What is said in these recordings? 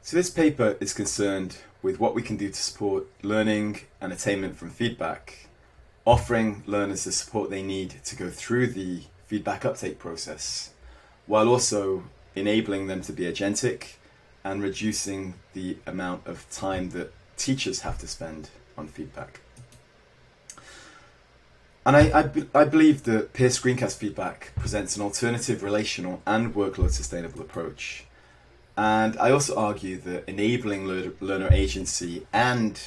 So this paper is concerned with what we can do to support learning and attainment from feedback, offering learners the support they need to go through the feedback uptake process, while also enabling them to be agentic and reducing the amount of time that teachers have to spend on feedback. And I believe that peer screencast feedback presents an alternative relational and workload sustainable approach. And I also argue that enabling learner agency and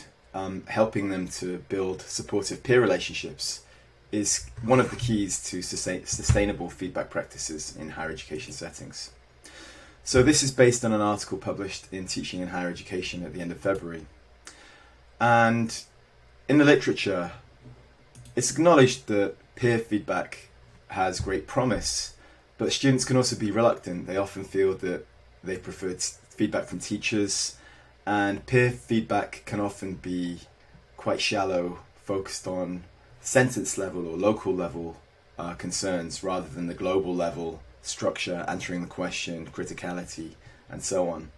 helping them to build supportive peer relationships is one of the keys to sustainable feedback practices in higher education settings. So this is based on an article published in Teaching in Higher Education at the end of February. And in the literature, it's acknowledged that peer feedback has great promise, but students can also be reluctant. They often feel that they prefer feedback from teachers, and peer feedback can often be quite shallow, focused on sentence level or local level concerns rather than the global level structure, answering the question, criticality, and so on.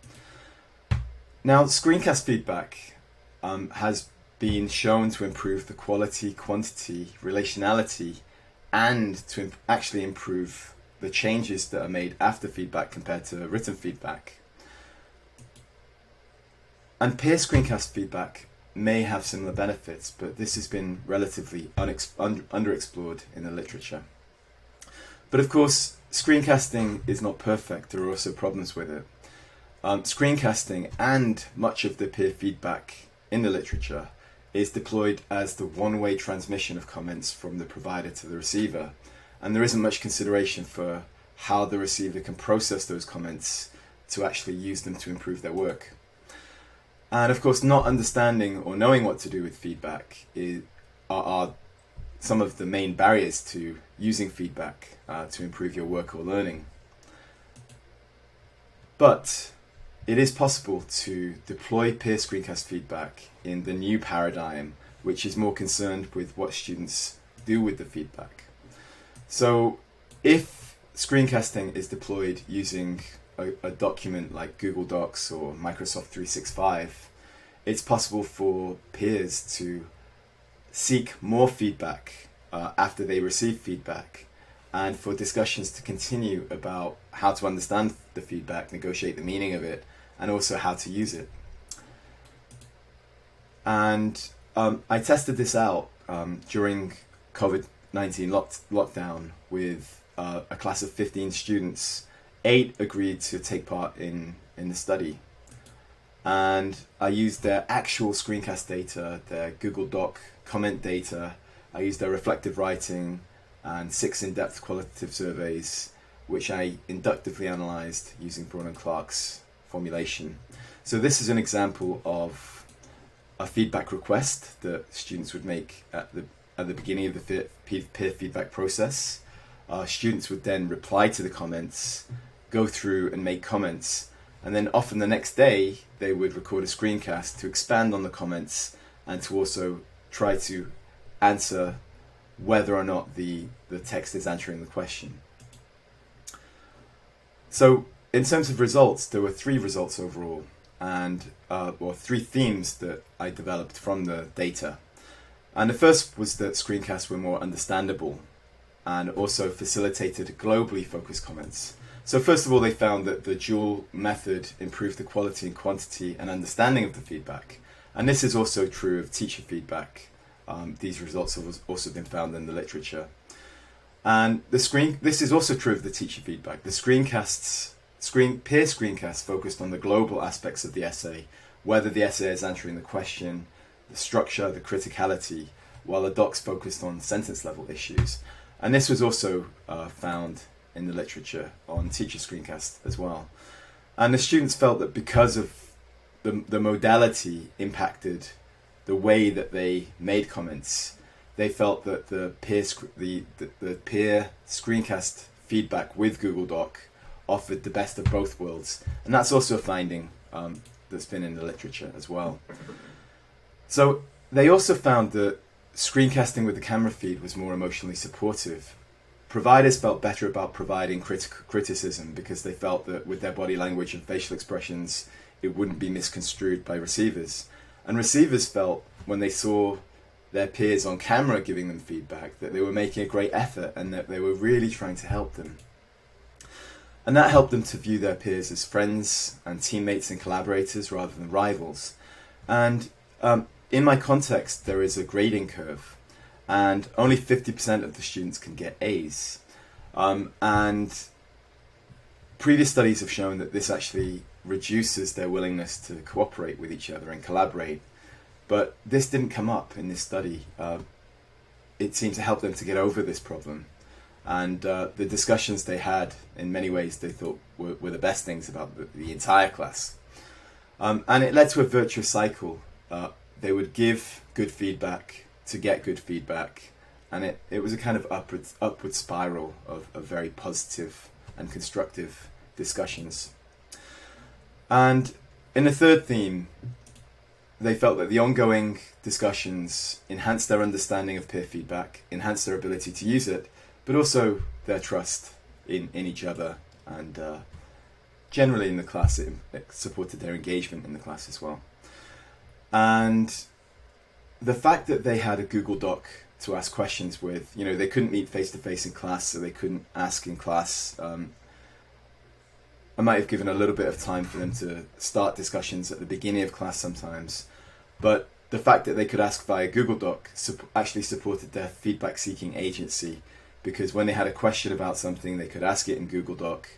Now, screencast feedback has been shown to improve the quality, quantity, relationality, and to actually improve the changes that are made after feedback compared to written feedback. And peer screencast feedback may have similar benefits, but this has been relatively underexplored in the literature. But of course, screencasting is not perfect. There are also problems with it. Screencasting and much of the peer feedback in the literature is deployed as the one-way transmission of comments from the provider to the receiver. And there isn't much consideration for how the receiver can process those comments to actually use them to improve their work. And of course, not understanding or knowing what to do with feedback are some of the main barriers to using feedback to improve your work or learning. But it is possible to deploy peer screencast feedback in the new paradigm, which is more concerned with what students do with the feedback. So if screencasting is deployed using a document like Google Docs or Microsoft 365, it's possible for peers to seek more feedback after they receive feedback, and for discussions to continue about how to understand the feedback, negotiate the meaning of it, and also how to use it. And I tested this out during COVID-19 lockdown with a class of 15 students. 8 agreed to take part in the study. And I used their actual screencast data, their Google Doc comment data. I used their reflective writing and 6 in-depth qualitative surveys, which I inductively analysed using Braun and Clark's formulation. So this is an example of a feedback request that students would make at the beginning of the peer feedback process. Students would then reply to the comments, go through and make comments, and then often the next day they would record a screencast to expand on the comments and to also try to answer whether or not the text is answering the question. So in terms of results, there were 3 results overall, and 3 themes that I developed from the data. And the first was that screencasts were more understandable and also facilitated globally focused comments. So first of all, they found that the dual method improved the quality and quantity and understanding of the feedback. And this is also true of teacher feedback. These results have also been found in the literature. And this is also true of the teacher feedback. The peer screencasts focused on the global aspects of the essay, whether the essay is answering the question, the structure, the criticality, while the docs focused on sentence level issues. And this was also found in the literature on teacher screencast as well. And the students felt that because of the modality impacted the way that they made comments, they felt that the peer screencast feedback with Google Doc offered the best of both worlds. And that's also a finding that's been in the literature as well. So they also found that screencasting with the camera feed was more emotionally supportive. Providers felt better about providing criticism because they felt that with their body language and facial expressions, it wouldn't be misconstrued by receivers. And receivers felt, when they saw their peers on camera giving them feedback, that they were making a great effort and that they were really trying to help them. And that helped them to view their peers as friends and teammates and collaborators rather than rivals. And in my context, there is a grading curve, and only 50% of the students can get A's. And previous studies have shown that this actually reduces their willingness to cooperate with each other and collaborate. But this didn't come up in this study. It seemed to help them to get over this problem. And the discussions they had, in many ways, they thought were the best things about the entire class. And it led to a virtuous cycle. They would give good feedback to get good feedback. And it was a kind of upward spiral of very positive and constructive discussions. And in the third theme, they felt that the ongoing discussions enhanced their understanding of peer feedback, enhanced their ability to use it, but also their trust in each other, and generally in the class it supported their engagement in the class as well. And the fact that they had a Google Doc to ask questions with, they couldn't meet face-to-face in class, so they couldn't ask in class. I might have given a little bit of time for them to start discussions at the beginning of class sometimes, but the fact that they could ask via Google Doc actually supported their feedback-seeking agency, because when they had a question about something, they could ask it in Google Doc.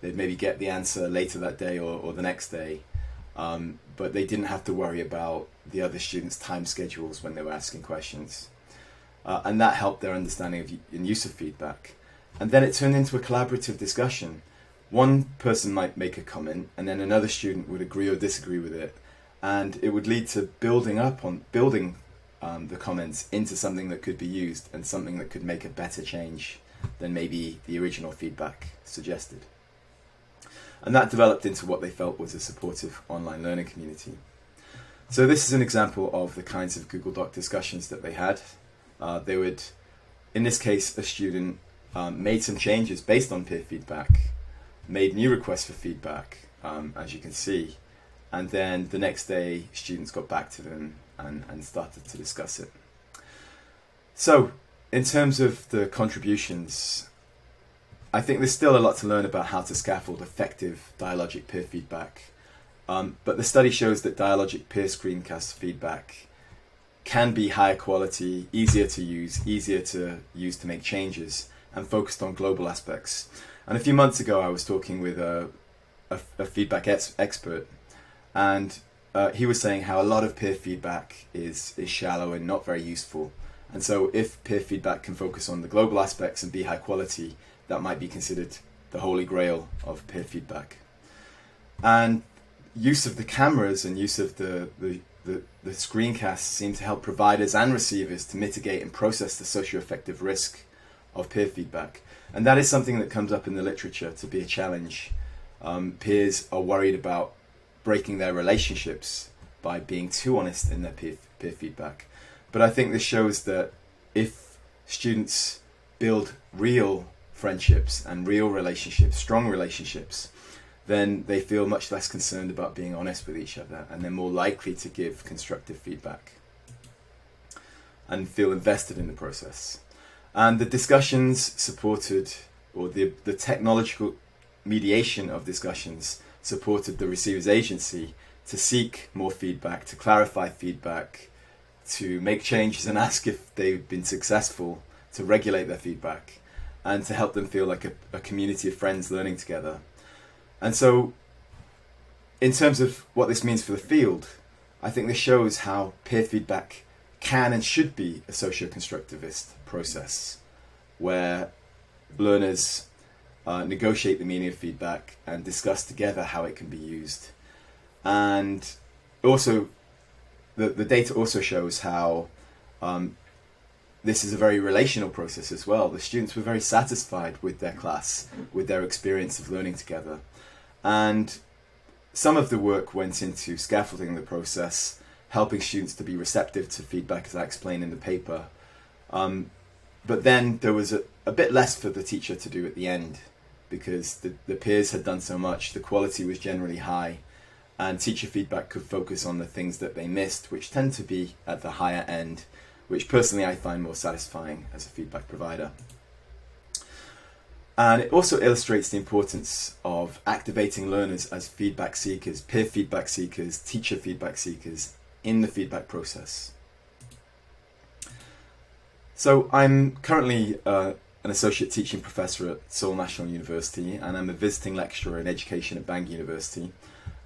They'd maybe get the answer later that day or the next day, but they didn't have to worry about the other students' time schedules when they were asking questions. And that helped their understanding and use of feedback. And then it turned into a collaborative discussion. One person might make a comment, and then another student would agree or disagree with it, and it would lead to building the comments into something that could be used and something that could make a better change than maybe the original feedback suggested. And that developed into what they felt was a supportive online learning community. So this is an example of the kinds of Google Doc discussions that they had. They would, in this case, a student made some changes based on peer feedback, made new requests for feedback, as you can see, and then the next day students got back to them and started to discuss it. So in terms of the contributions, I think there's still a lot to learn about how to scaffold effective dialogic peer feedback, but the study shows that dialogic peer screencast feedback can be higher quality, easier to use to make changes, and focused on global aspects. And a few months ago I was talking with a feedback expert, and he was saying how a lot of peer feedback is shallow and not very useful. And so if peer feedback can focus on the global aspects and be high quality, that might be considered the holy grail of peer feedback. And use of the cameras and use of the screencasts seem to help providers and receivers to mitigate and process the socio-affective risk of peer feedback. And that is something that comes up in the literature to be a challenge. Peers are worried about breaking their relationships by being too honest in their peer feedback. But I think this shows that if students build real friendships and real relationships, strong relationships, then they feel much less concerned about being honest with each other, and they're more likely to give constructive feedback and feel invested in the process. And the discussions supported, or the technological mediation of discussions supported the receiver's agency to seek more feedback, to clarify feedback, to make changes and ask if they've been successful, to regulate their feedback, and to help them feel like a community of friends learning together. And so, in terms of what this means for the field, I think this shows how peer feedback can and should be a socio-constructivist process, where learners negotiate the meaning of feedback and discuss together how it can be used. And also, the data also shows how this is a very relational process as well. The students were very satisfied with their class, with their experience of learning together. And some of the work went into scaffolding the process, helping students to be receptive to feedback, as I explained in the paper. But then there was a bit less for the teacher to do at the end, because the peers had done so much, the quality was generally high, and teacher feedback could focus on the things that they missed, which tend to be at the higher end, which personally I find more satisfying as a feedback provider. And it also illustrates the importance of activating learners as feedback seekers, peer feedback seekers, teacher feedback seekers in the feedback process. So I'm currently an associate teaching professor at Seoul National University, and I'm a visiting lecturer in education at Bangor University.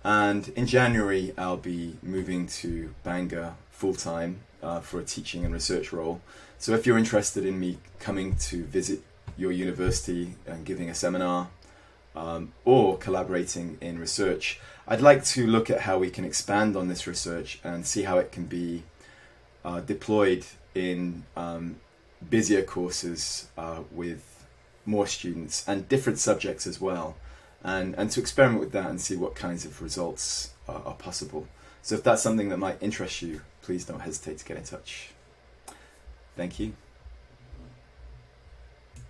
And in January, I'll be moving to Bangor full-time for a teaching and research role. So if you're interested in me coming to visit your university and giving a seminar or collaborating in research, I'd like to look at how we can expand on this research and see how it can be deployed in busier courses with more students and different subjects as well, and to experiment with that and see what kinds of results are possible. So if that's something that might interest you, please don't hesitate to get in touch. Thank you.